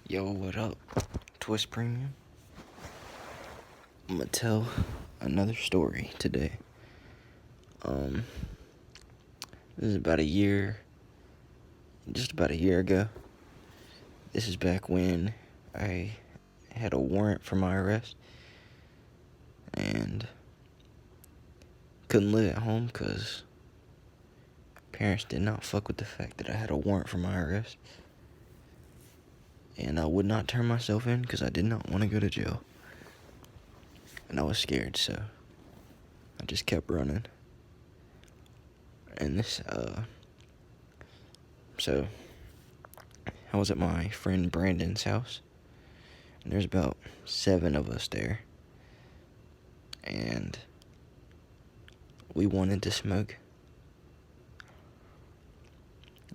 Yo, what up? Twist Premium. I'm gonna tell another story today. This is just about a year ago. This is back when I had a warrant for my arrest and couldn't live at home because parents did not fuck with the fact that I had a warrant for my arrest. And I would not turn myself in because I did not want to go to jail. And I was scared, so I just kept running. And so I was at my friend Brandon's house, and there's about 7 of us there, and we wanted to smoke.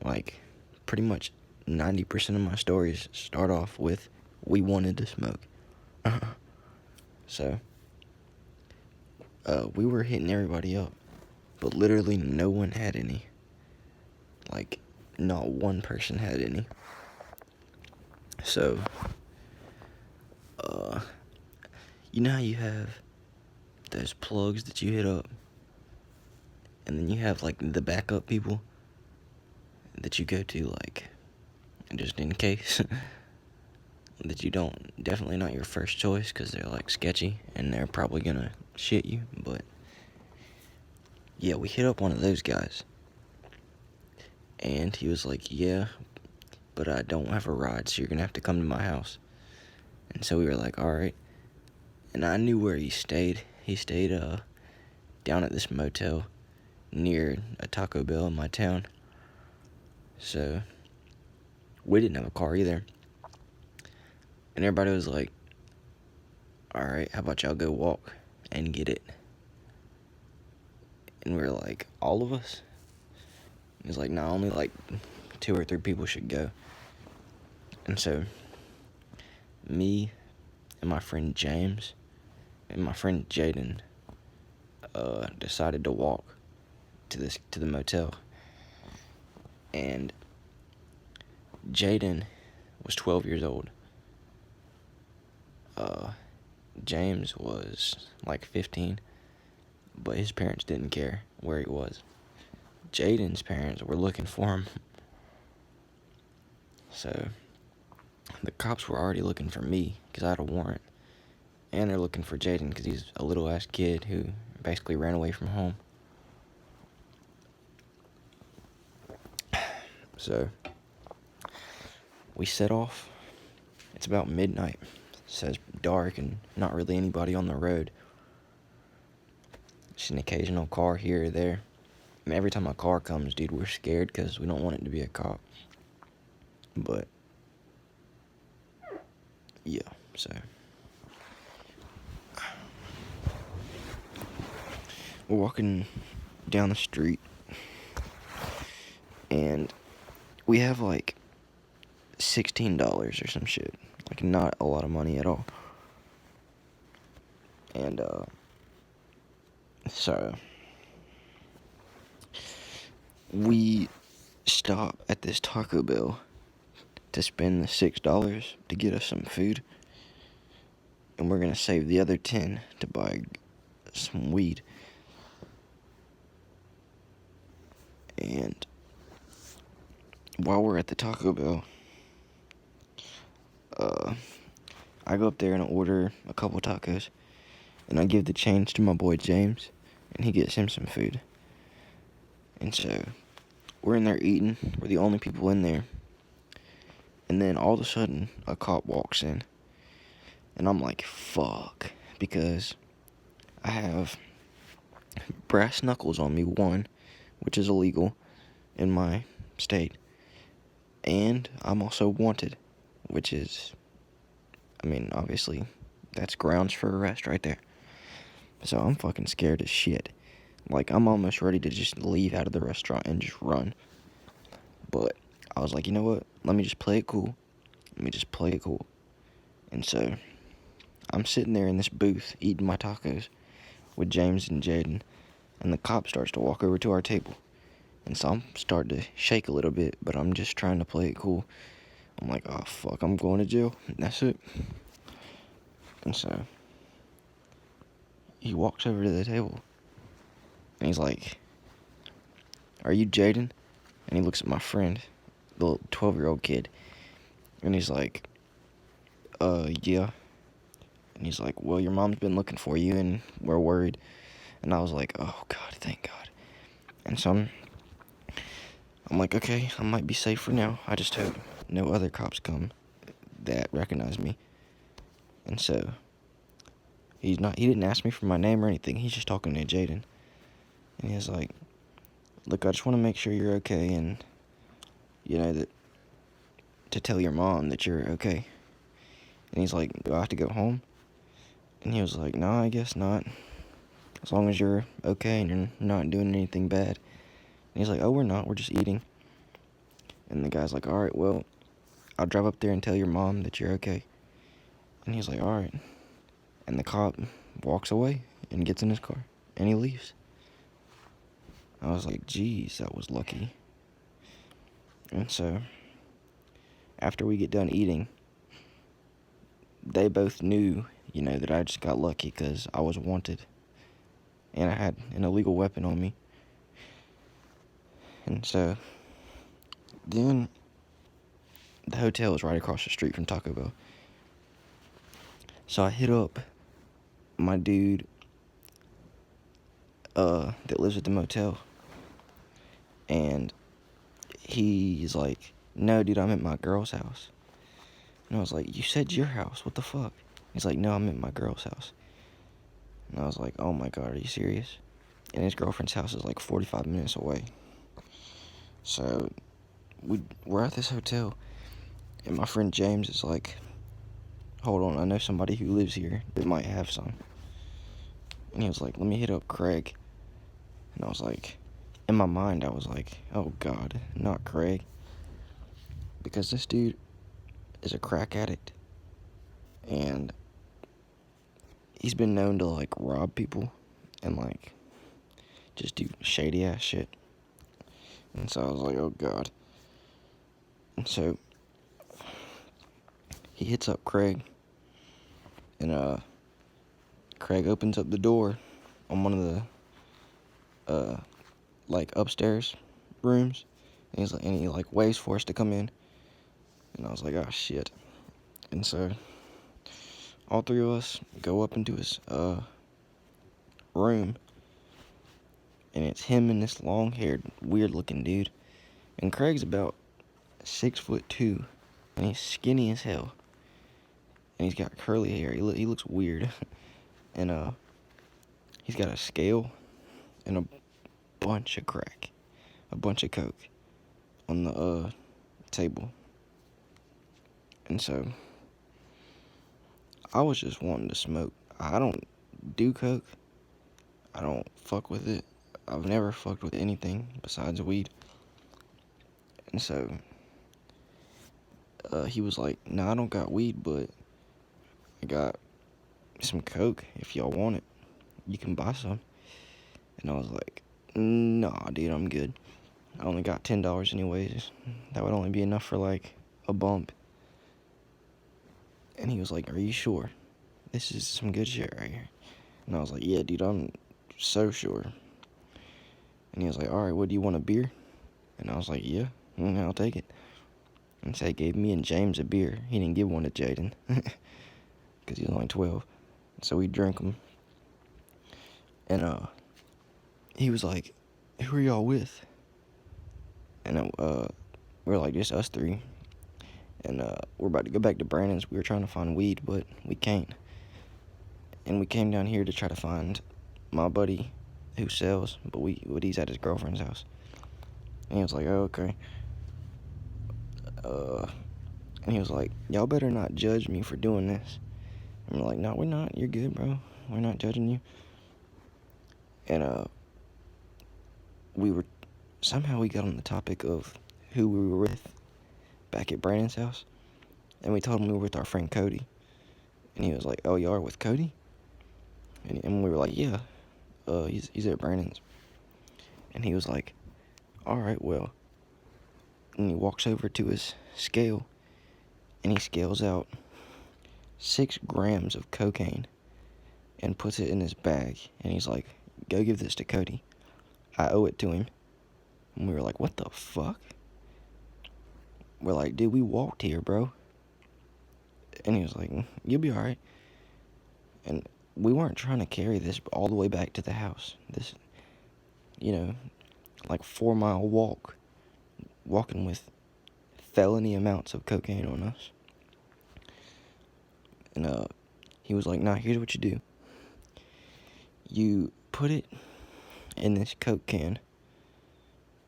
Like, pretty much 90% of my stories start off with, we wanted to smoke. So, we were hitting everybody up, but literally no one had any. Like, not one person had any. So, you know how you have those plugs that you hit up, and then you have, like, the backup people that you go to, like, just in case, that you don't, definitely not your first choice, because they're, like, sketchy, and they're probably gonna shit you, but, yeah, we hit up one of those guys, and he was like, yeah, but I don't have a ride, so you're gonna have to come to my house. And so we were like, alright. And I knew where he stayed. He stayed down at this motel near a Taco Bell in my town. So we didn't have a car either. And everybody was like, alright, how about y'all go walk and get it? And we were like, all of us? He was like, no, only like 2 or 3 people should go. And so me and my friend James and my friend Jaden decided to walk to the motel. And Jaden was 12 years old. James was like 15, but his parents didn't care where he was. Jaden's parents were looking for him. So the cops were already looking for me because I had a warrant. And they're looking for Jaden because he's a little ass kid who basically ran away from home. So we set off. It's about midnight. So it's dark and not really anybody on the road. Just an occasional car here or there. And every time a car comes, dude, we're scared because we don't want it to be a cop. But yeah, so we're walking down the street, and we have like $16 or some shit. Like, not a lot of money at all. And so we stop at this Taco Bell to spend the $6 to get us some food, and we're gonna save the other 10 to buy some weed. And while we're at the Taco Bell, I go up there and order a couple tacos, and I give the change to my boy James, and he gets him some food. And so we're in there eating. We're the only people in there. And then all of a sudden, a cop walks in. And I'm like, fuck. Because I have brass knuckles on me, one, which is illegal in my state. And I'm also wanted, which is, I mean, obviously, that's grounds for arrest right there. So I'm fucking scared as shit. Like, I'm almost ready to just leave out of the restaurant and just run. But I was like, you know what? Let me just play it cool. And so I'm sitting there in this booth eating my tacos with James and Jaden. And the cop starts to walk over to our table. And so I'm starting to shake a little bit, but I'm just trying to play it cool. I'm like, oh, fuck, I'm going to jail. That's it. And so he walks over to the table, and he's like, are you Jaden? And he looks at my friend, the little 12-year-old kid, and he's like, yeah. And he's like, well, your mom's been looking for you, and we're worried. And I was like, oh, God, thank God. And so I'm like, okay, I might be safe for now. I just hope no other cops come that recognize me. And so he didn't ask me for my name or anything. He's just talking to Jaden. And he's like, look, I just want to make sure you're okay, and, that to tell your mom that you're okay. And he's like, do I have to go home? And he was like, no, I guess not. As long as you're okay and you're not doing anything bad. And he's like, oh, we're not. We're just eating. And the guy's like, all right, well, I'll drive up there and tell your mom that you're okay. And he's like, all right. And the cop walks away and gets in his car. And he leaves. I was like, geez, that was lucky. And so, after we get done eating, they both knew, that I just got lucky because I was wanted. And I had an illegal weapon on me. And so, then the hotel is right across the street from Taco Bell. So I hit up my dude that lives at the motel. And he's like, no, dude, I'm at my girl's house. And I was like, you said your house. What the fuck? He's like, no, I'm at my girl's house. And I was like, oh my God, are you serious? And his girlfriend's house is like 45 minutes away. So we're at this hotel. And my friend James is like, hold on, I know somebody who lives here that might have some. And he was like, let me hit up Craig. And I was like, in my mind, I was like, oh God, not Craig. Because this dude is a crack addict. And he's been known to, like, rob people and, like, just do shady ass shit. And so I was like, oh God. And so he hits up Craig. And, Craig opens up the door on one of the, like, upstairs rooms. And he waits for us to come in. And I was like, oh shit. And so all three of us go up into his, room. And it's him and this long-haired, weird-looking dude. And Craig's about 6'2", and he's skinny as hell. And he's got curly hair. He looks weird. And he's got a scale and a bunch of crack, a bunch of coke on the table. And so I was just wanting to smoke. I don't do coke. I don't fuck with it. I've never fucked with anything besides weed. And so he was like, nah, I don't got weed, but I got some coke. If y'all want it, you can buy some. And I was like, nah, dude, I'm good. I only got $10 anyways. That would only be enough for, like, a bump. And he was like, are you sure? This is some good shit right here. And I was like, yeah, dude, I'm so sure. And he was like, all right, what do you want, a beer? And I was like, yeah, I'll take it. And so he gave me and James a beer. He didn't give one to Jaden because he was only 12. So we drank them. And he was like, who are y'all with? And we were like, just us three. And we're about to go back to Brandon's. We were trying to find weed, but we can't. And we came down here to try to find my buddy who sells, but he's at his girlfriend's house. And he was like, oh, okay. And he was like, y'all better not judge me for doing this. And we're like, no, we're not. You're good, bro. We're not judging you. And somehow we got on the topic of who we were with back at Brandon's house. And we told him we were with our friend Cody. And he was like, oh, y'all are with Cody? And we were like, yeah. He's at Brandon's. And he was like, all right, well. And he walks over to his scale. and he scales out 6 grams of cocaine and puts it in his bag, and he's like, go give this to Cody. I owe it to him. And we were like, what the fuck? We're like, dude, we walked here, bro. And he was like, you'll be alright. And we weren't trying to carry this all the way back to the house. This, like 4-mile walk, walking with felony amounts of cocaine on us. And he was like, nah, here's what you do. You put it in this Coke can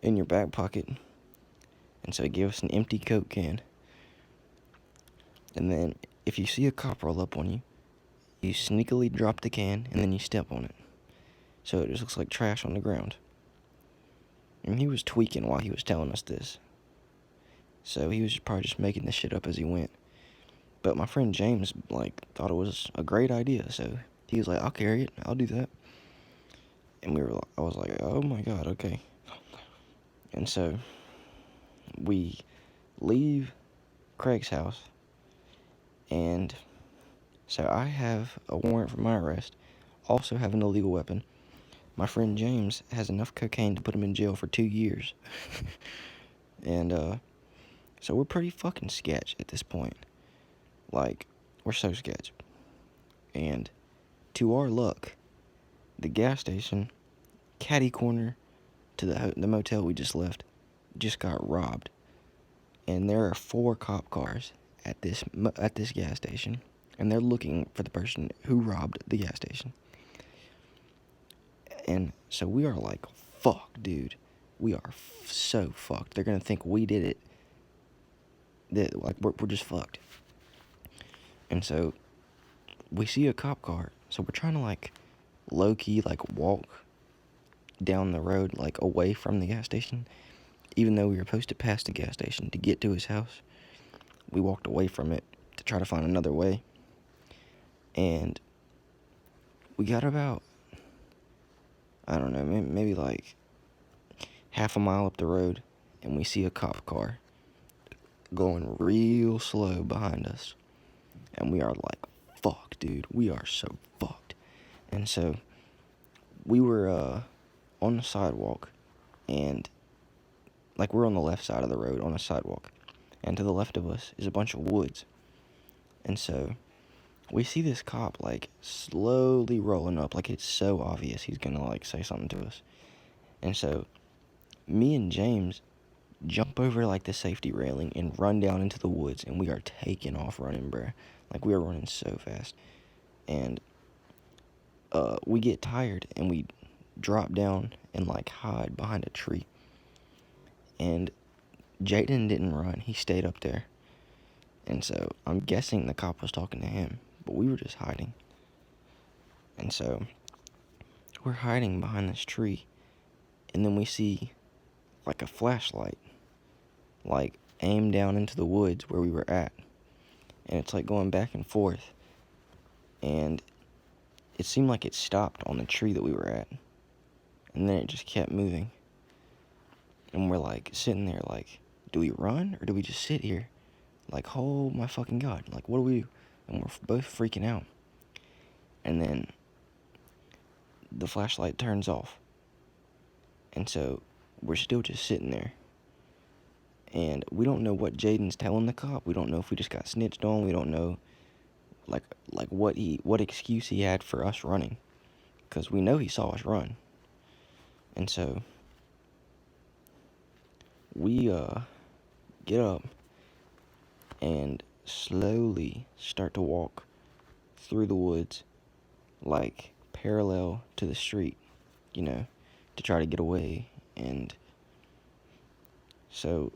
in your back pocket. And so he gave us an empty Coke can. And then if you see a cop roll up on you, you sneakily drop the can and then you step on it. So it just looks like trash on the ground. And he was tweaking while he was telling us this. So he was probably just making this shit up as he went. But my friend James, thought it was a great idea. So he was like, I'll carry it. I'll do that. And I was like, oh my God, okay. And so we leave Craig's house. And so I have a warrant for my arrest. Also have an illegal weapon. My friend James has enough cocaine to put him in jail for 2 years. And so we're pretty fucking sketch at this point. We're so sketch. And to our luck, the gas station, catty corner to the motel we just left, just got robbed. And there are 4 cop cars at this gas station, and they're looking for the person who robbed the gas station. And so we are like, fuck, dude. We are so fucked. They're gonna think we did it. We're just fucked. And so we see a cop car. So we're trying to low-key walk down the road away from the gas station. Even though we were supposed to pass the gas station to get to his house, we walked away from it to try to find another way. And we got about, I don't know, maybe half a mile up the road, and we see a cop car going real slow behind us. And we are like, fuck, dude, we are so fucked. And so we were on the sidewalk, and we're on the left side of the road on a sidewalk, and to the left of us is a bunch of woods. And so we see this cop slowly rolling up, it's so obvious he's gonna say something to us. And so me and James jump over the safety railing and run down into the woods, and we are taking off running, bruh. We are running so fast. And we get tired and we drop down and hide behind a tree. And Jaden didn't run, he stayed up there. And so I'm guessing the cop was talking to him, but we were just hiding. And so we're hiding behind this tree, and then we see a flashlight aimed down into the woods where we were at. And it's going back and forth. And it seemed like it stopped on the tree that we were at. And then it just kept moving. And we're sitting there do we run or do we just sit here? Oh my fucking God. What do we do? And we're both freaking out. And then the flashlight turns off. And so we're still just sitting there. And we don't know what Jaden's telling the cop. We don't know if we just got snitched on. We don't know what excuse he had for us running. Because we know he saw us run. And so we get up and slowly start to walk through the woods parallel to the street, to try to get away. And so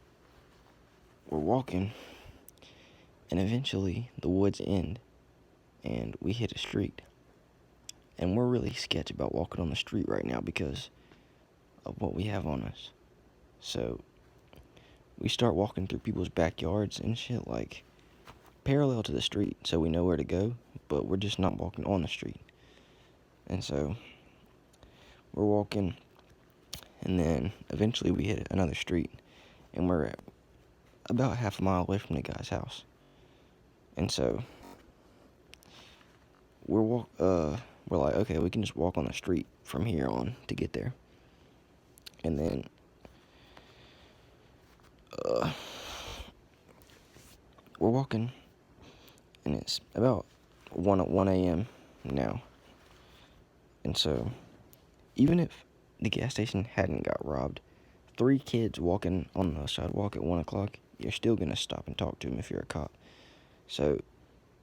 we're walking, and eventually the woods end and we hit a street. And we're really sketched about walking on the street right now because of what we have on us. So we start walking through people's backyards and shit parallel to the street, so we know where to go, but we're just not walking on the street. And so we're walking, and then eventually we hit another street, and we're about half a mile away from the guy's house. And so we're like, okay, we can just walk on the street from here on to get there. And then we're walking, and it's about 1 a.m. now. And so even if the gas station hadn't got robbed, 3 kids walking on the sidewalk at 1 o'clock, you're still gonna stop and talk to them if you're a cop. So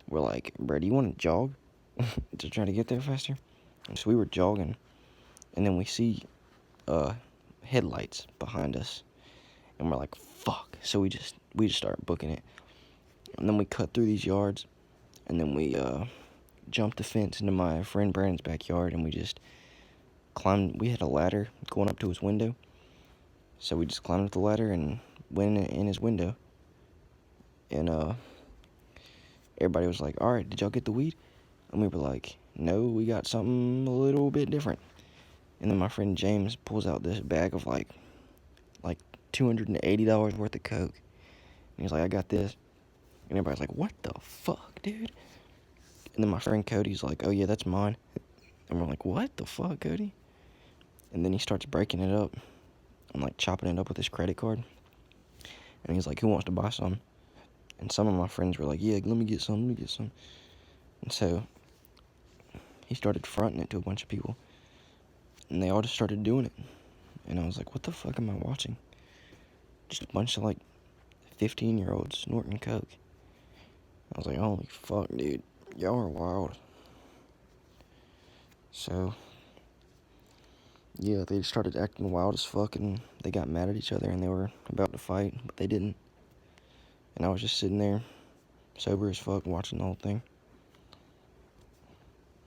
we're like, bro, do you want to jog to try to get there faster? And so we were jogging, and then we see headlights behind us, and we're like, fuck. So we just start booking it, and then we cut through these yards, and then we jumped the fence into my friend Brandon's backyard, and we just climbed. We had a ladder going up to his window, so we just climbed up the ladder and went in his window. And everybody was like, all right, did y'all get the weed? And we were like, no, we got something a little bit different. And then my friend James pulls out this bag of like $280 worth of coke, and he's like, I got this. And everybody's like, what the fuck, dude? And then my friend Cody's like, oh yeah, that's mine. And we're like, what the fuck, Cody? And then he starts breaking it up and like chopping it up with his credit card. And he's like, who wants to buy some? And some of my friends were like, yeah, let me get some. And so he started fronting it to a bunch of people, and they all just started doing it. And I was like, what the fuck am I watching? Just a bunch of like 15-year-olds snorting coke. I was like, holy fuck, dude, y'all are wild. So yeah, they just started acting wild as fuck, and they got mad at each other, and they were about to fight, but they didn't. And I was just sitting there, sober as fuck, watching the whole thing.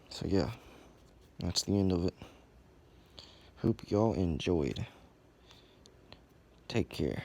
So yeah, that's the end of it. Hope y'all enjoyed. Take care.